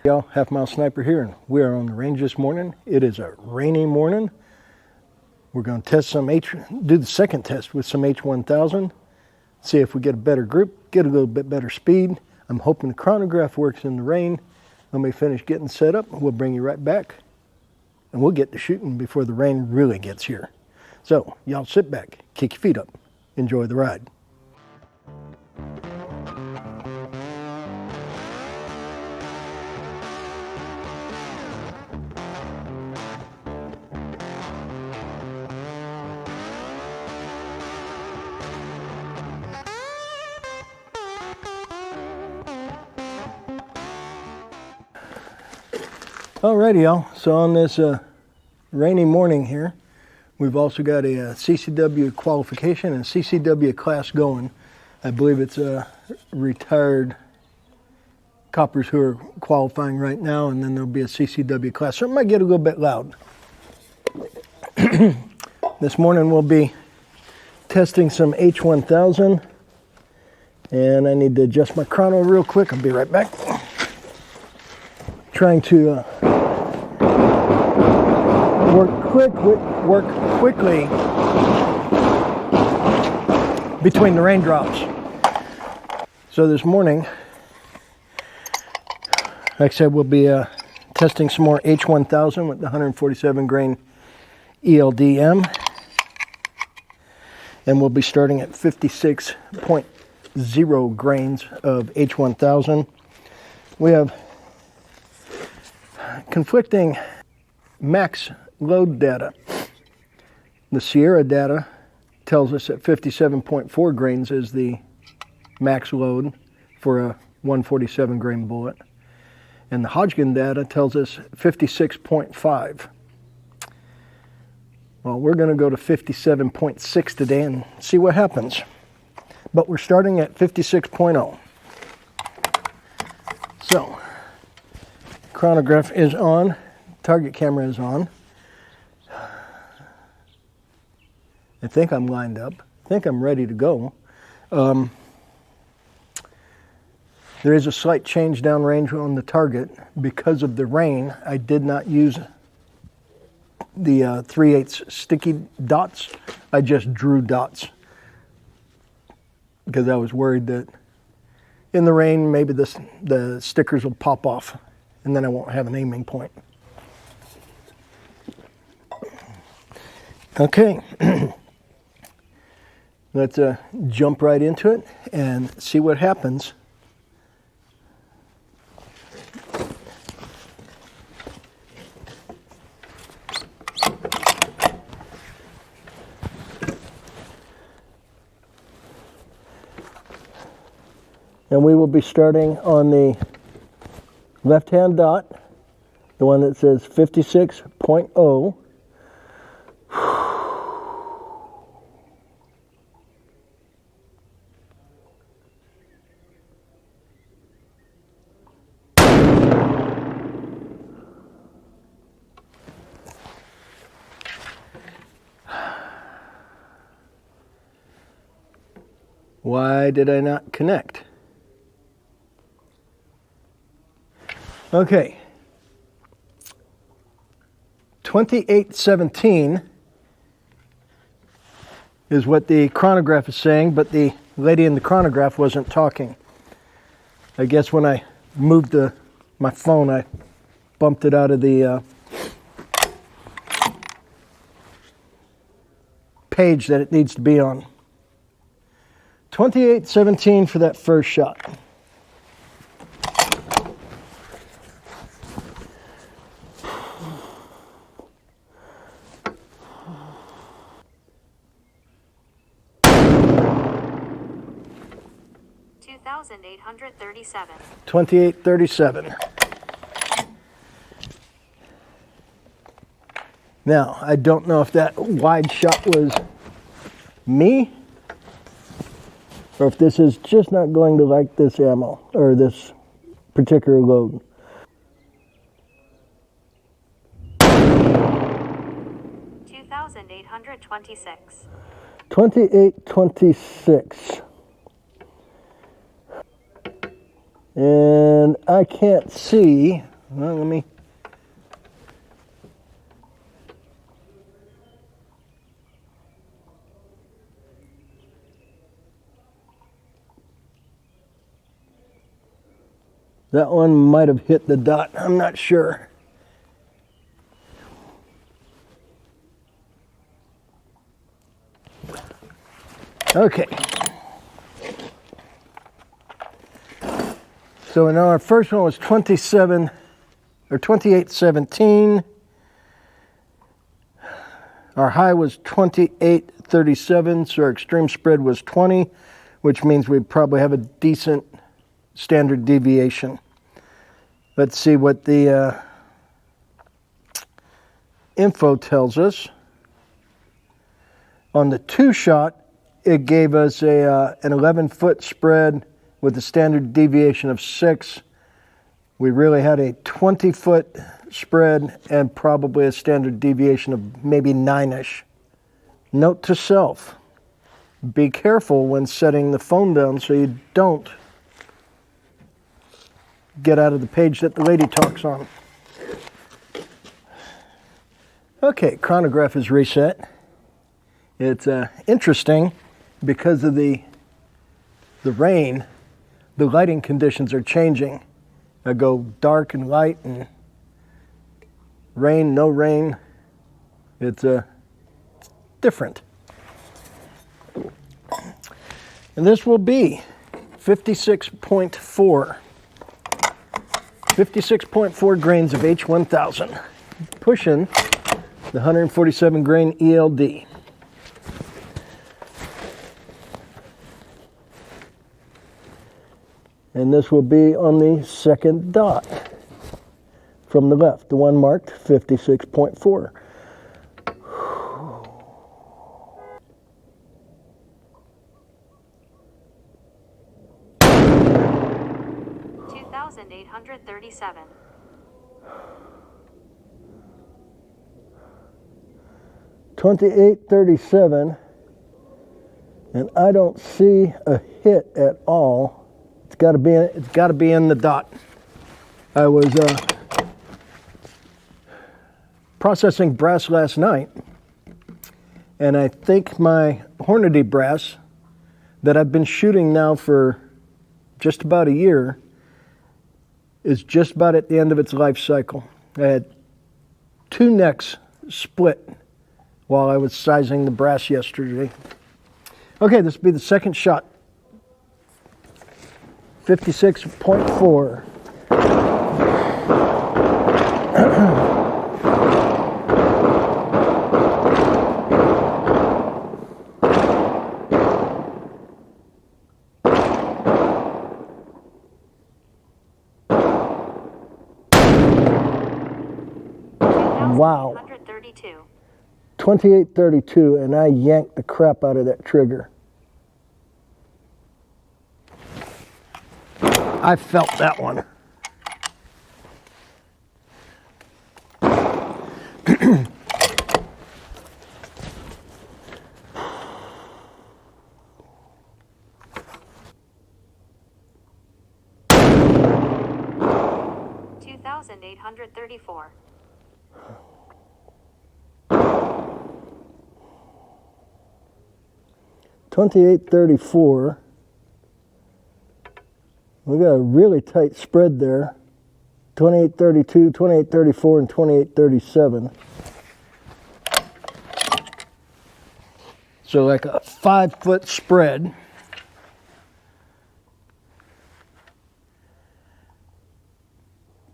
Y'all, Halfmilesniper here, and we are on the range this morning. It is a rainy morning. We're going to test do the second test with some H1000, see if we get a better grip, get a little bit better speed. I'm hoping the chronograph works in the rain. When we finish getting set up, we'll bring you right back, and we'll get to shooting before the rain really gets here. So, y'all sit back, kick your feet up, enjoy the ride. Alrighty, y'all. So on this rainy morning here, we've also got a CCW qualification and CCW class going. I believe it's retired coppers who are qualifying right now, and then there'll be a CCW class. So it might get a little bit loud. This morning we'll be testing some H1000, and I need to adjust my chrono real quick. I'll be right back. Trying to work quickly between the raindrops. So this morning, like I said, we'll be testing some more H1000 with the 147 grain ELDM, and we'll be starting at 56.0 grains of H1000. We have conflicting max load data. The Sierra data tells us that 57.4 grains is the max load for a 147 grain bullet, and the Hodgkin data tells us 56.5. Well, we're going to go to 57.6 today and see what happens, but we're starting at 56.0. So chronograph is on, target camera is on. I think I'm lined up. I think I'm ready to go. There is a slight change downrange on the target. Because of the rain, I did not use the 3/8 sticky dots. I just drew dots because I was worried that in the rain maybe the stickers will pop off, and then I won't have an aiming point. Okay, let's jump right into it and see what happens. And we will be starting on the left-hand dot, the one that says 56.0. Why did I not connect? Okay, 2817 is what the chronograph is saying, but the lady in the chronograph wasn't talking. I guess when I moved my phone, I bumped it out of the page that it needs to be on. 2817 for that first shot. $2,837. 2837. Now, I don't know if that wide shot was me, or if this is just not going to like this ammo, or this particular load. 2,826. 2826. And I can't see Well, let me. That one might have hit the dot. I'm not sure. Okay. So now our first one was 27 or 28.17. Our high was 28.37, so our extreme spread was 20, which means we probably have a decent standard deviation. Let's see what the info tells us. On the 2-shot, it gave us an 11-foot spread with a standard deviation of 6. We really had a 20-foot spread and probably a standard deviation of maybe 9-ish. Note to self, be careful when setting the phone down so you don't get out of the page that the lady talks on. Okay, chronograph is reset. It's interesting because of the rain, the lighting conditions are changing. I go dark and light and rain, no rain. It's different. And this will be 56.4. 56.4 grains of H1000, pushing the 147 grain ELD. And this will be on the second dot from the left, the one marked 56.4. 2,837. 28.37, and I don't see a hit at all. It's got to be in the dot. I was processing brass last night, and I think my Hornady brass that I've been shooting now for just about a year is just about at the end of its life cycle. I had 2 necks split while I was sizing the brass yesterday. Okay, this will be the second shot. 56.4. Wow. 28.32, and I yanked the crap out of that trigger. I felt that one. $2,834. 28.34. We got a really tight spread there. 28.32, 28.34, and 28.37. So like a 5-foot spread.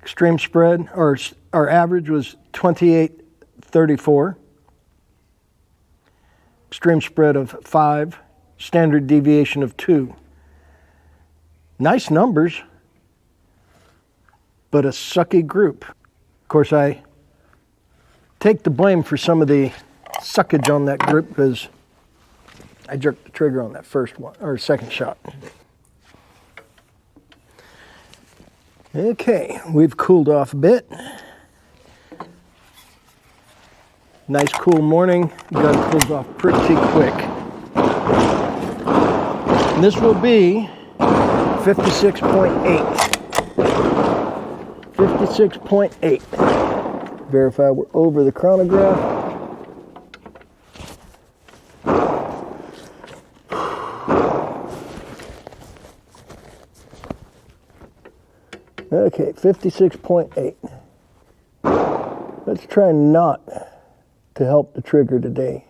Extreme spread, or our average was 28.34. Extreme spread of 5. Standard deviation of 2. Nice numbers, but a sucky group. Of course, I take the blame for some of the suckage on that group because I jerked the trigger on that first one, or second shot. Okay, we've cooled off a bit. Nice cool morning. Gun cools off pretty quick. And this will be 56.8. 56.8. Verify we're over the chronograph. Okay, 56.8. Let's try not to help the trigger today.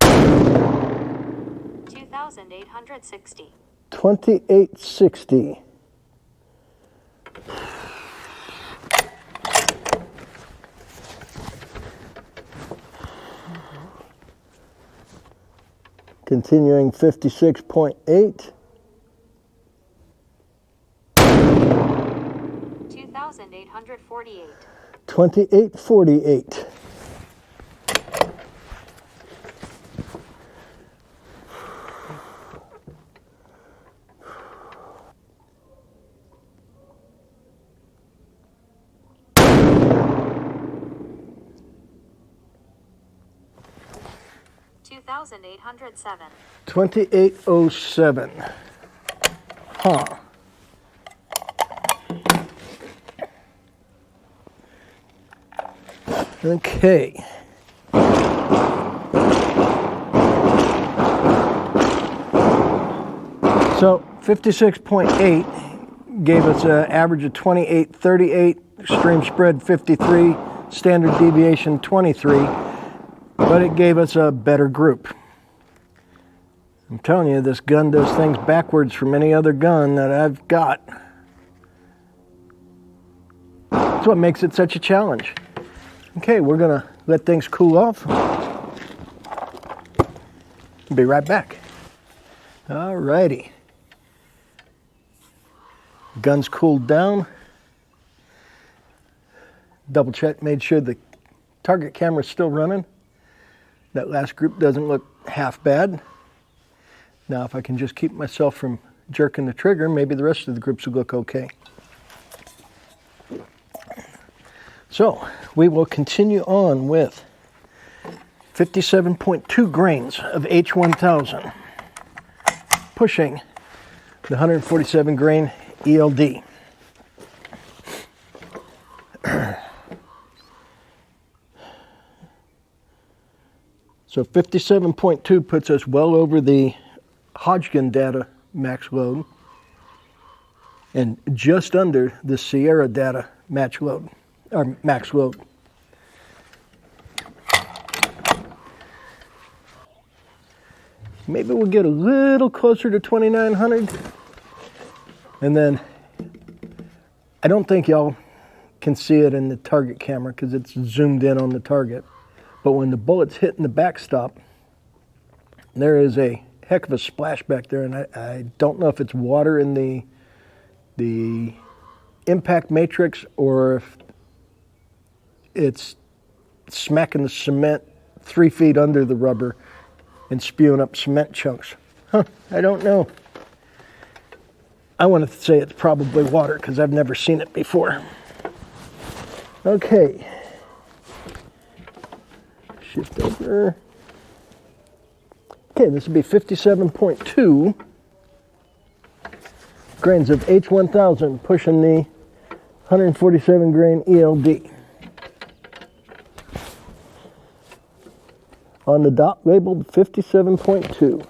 $2,860. 2860. Continuing 56.8. 2,848. 2848. $2,807. 2807. Huh. Okay. So 56.8 gave us an average of 2838, stream spread 53, standard deviation 23, but it gave us a better group. I'm telling you, this gun does things backwards from any other gun that I've got. That's what makes it such a challenge. Okay, we're gonna let things cool off. Be right back. All righty. Gun's cooled down. Double check, made sure the target camera's still running. That last group doesn't look half bad. Now, if I can just keep myself from jerking the trigger, maybe the rest of the groups will look okay. So, we will continue on with 57.2 grains of H1000, pushing the 147 grain ELD. So 57.2 puts us well over the Hodgkin data max load and just under the Sierra data max load. Maybe we'll get a little closer to 2900. And then I don't think y'all can see it in the target camera because it's zoomed in on the target. But when the bullet's hitting the backstop, there is a heck of a splash back there, and I don't know if it's water in the impact matrix or if it's smacking the cement 3 feet under the rubber and spewing up cement chunks. I don't know. I want to say it's probably water because I've never seen it before. Okay. Shift over. Okay, this would be 57.2 grains of H1000 pushing the 147 grain ELD. On the dot labeled 57.2.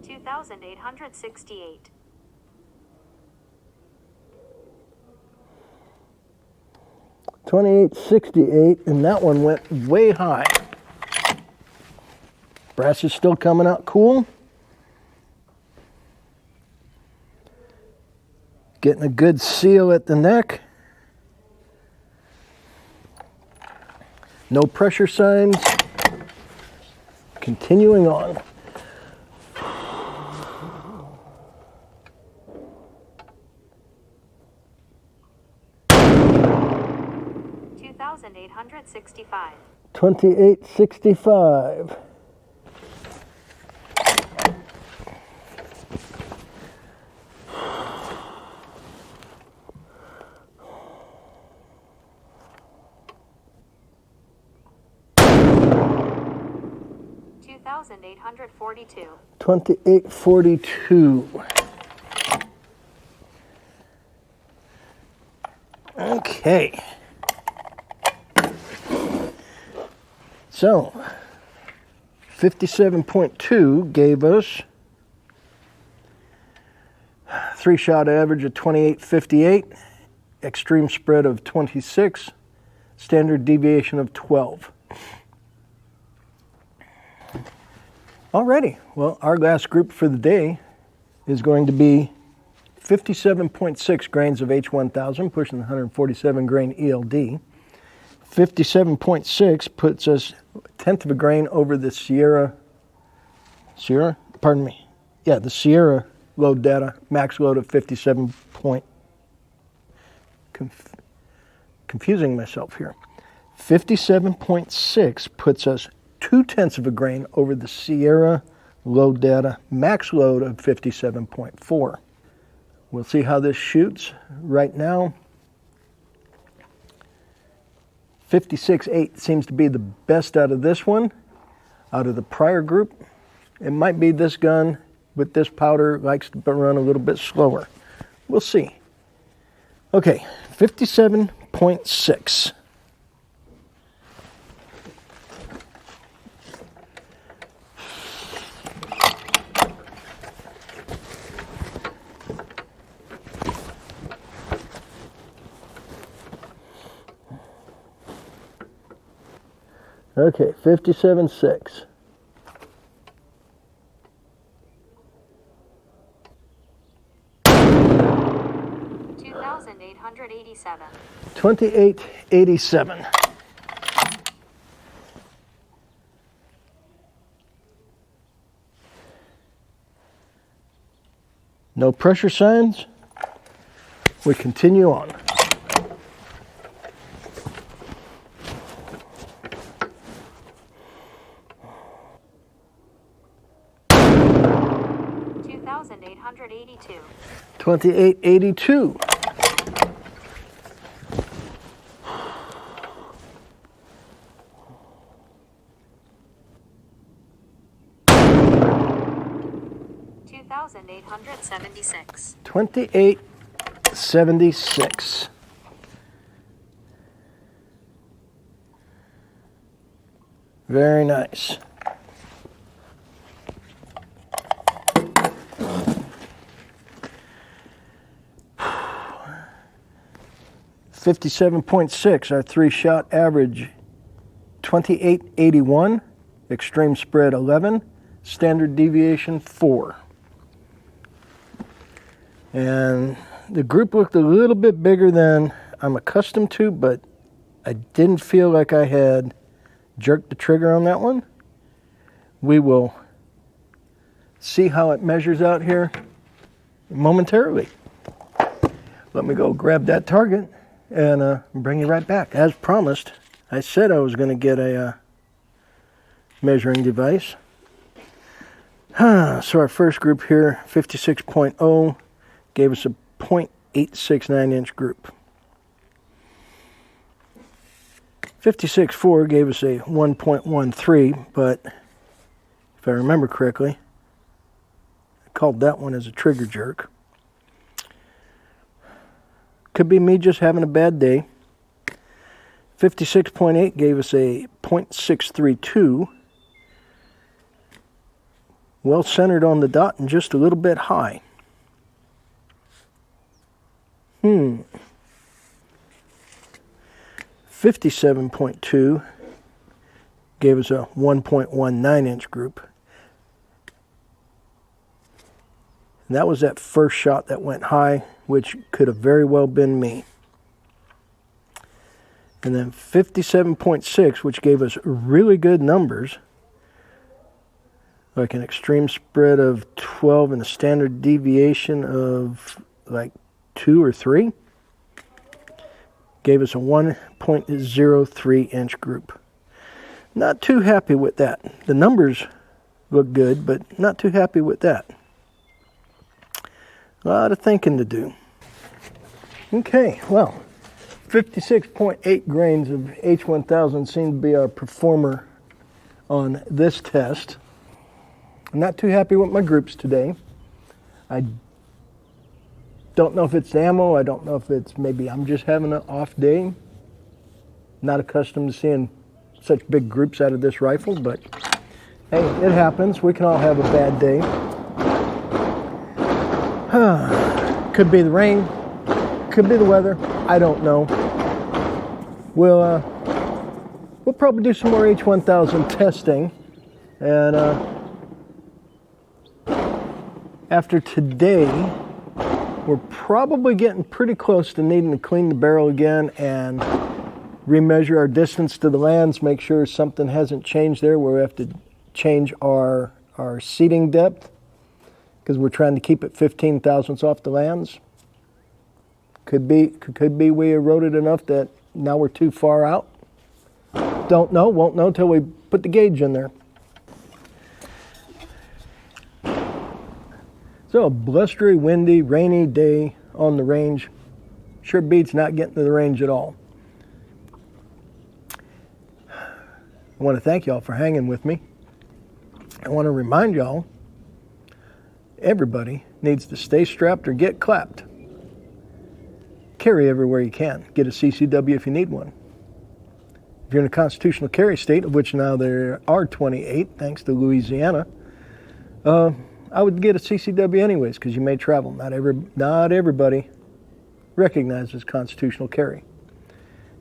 $2,868. 2868, and that one went way high. Brass is still coming out cool. Getting a good seal at the neck. No pressure signs. Continuing on. $2,865. 2865. 2,842. 2842. Okay. So, 57.2 gave us 3-shot average of 2858, extreme spread of 26, standard deviation of 12. Alrighty, well, our last group for the day is going to be 57.6 grains of H1000, pushing the 147 grain ELD. 57.6 puts us a tenth of a grain over the Sierra load data, max load of 57 point, confusing myself here. 57.6 puts us 0.2 of a grain over the Sierra load data, max load of 57.4. We'll see how this shoots. Right now, 56.8 seems to be the best out of this one, out of the prior group. It might be this gun with this powder likes to run a little bit slower. We'll see. Okay, 57.6. Okay, 57.6. 2,887. 2887. No pressure signs. We continue on. $2,882. 2882. $2,876. 2876. Very nice. $57.6, our 3-shot average, 2881, extreme spread 11, standard deviation 4. And the group looked a little bit bigger than I'm accustomed to, but I didn't feel like I had jerked the trigger on that one. We will see how it measures out here momentarily. Let me go grab that target and bring you right back. As promised, I said I was going to get a measuring device. So our first group here, 56.0, gave us a 0.869 inch group. 56.4 gave us a 1.13, but if I remember correctly, I called that one as a trigger jerk. Could be me just having a bad day. 56.8 gave us a 0.632. Well centered on the dot and just a little bit high. 57.2 gave us a 1.19 inch group. And that was that first shot that went high, which could have very well been me. And then 57.6, which gave us really good numbers, like an extreme spread of 12 and a standard deviation of like 2 or 3, gave us a 1.03 inch group. Not too happy with that. The numbers look good, but not too happy with that. A lot of thinking to do. Okay, well, 56.8 grains of H1000 seemed to be our performer on this test. I'm not too happy with my groups today. I don't know if it's the ammo. I don't know if it's maybe I'm just having an off day. Not accustomed to seeing such big groups out of this rifle, but hey, it happens. We can all have a bad day. Could be the rain, could be the weather. I don't know. We'll probably do some more H1000 testing, and after today, we're probably getting pretty close to needing to clean the barrel again and remeasure our distance to the lands, make sure something hasn't changed there where we have to change our seating depth, because we're trying to keep it 15 thousandths off the lands. Could be we eroded enough that now we're too far out. Don't know, won't know till we put the gauge in there. So a blustery, windy, rainy day on the range. Sure beats not getting to the range at all. I want to thank y'all for hanging with me. I want to remind y'all, everybody needs to stay strapped or get clapped. Carry everywhere you can. Get a CCW if you need one. If you're in a constitutional carry state, of which now there are 28, thanks to Louisiana, I would get a CCW anyways, because you may travel. Not everybody recognizes constitutional carry.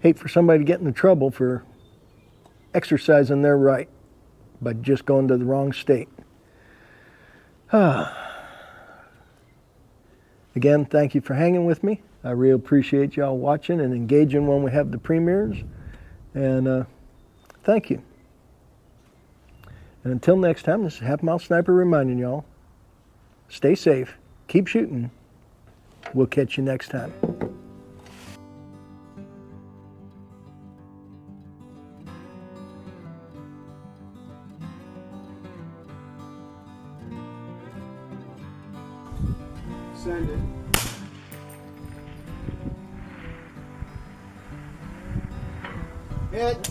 Hate for somebody to get into trouble for exercising their right by just going to the wrong state. Again, thank you for hanging with me. I really appreciate y'all watching and engaging when we have the premieres. And thank you. And until next time, this is Halfmilesniper reminding y'all, stay safe, keep shooting. We'll catch you next time. Send it. Hit.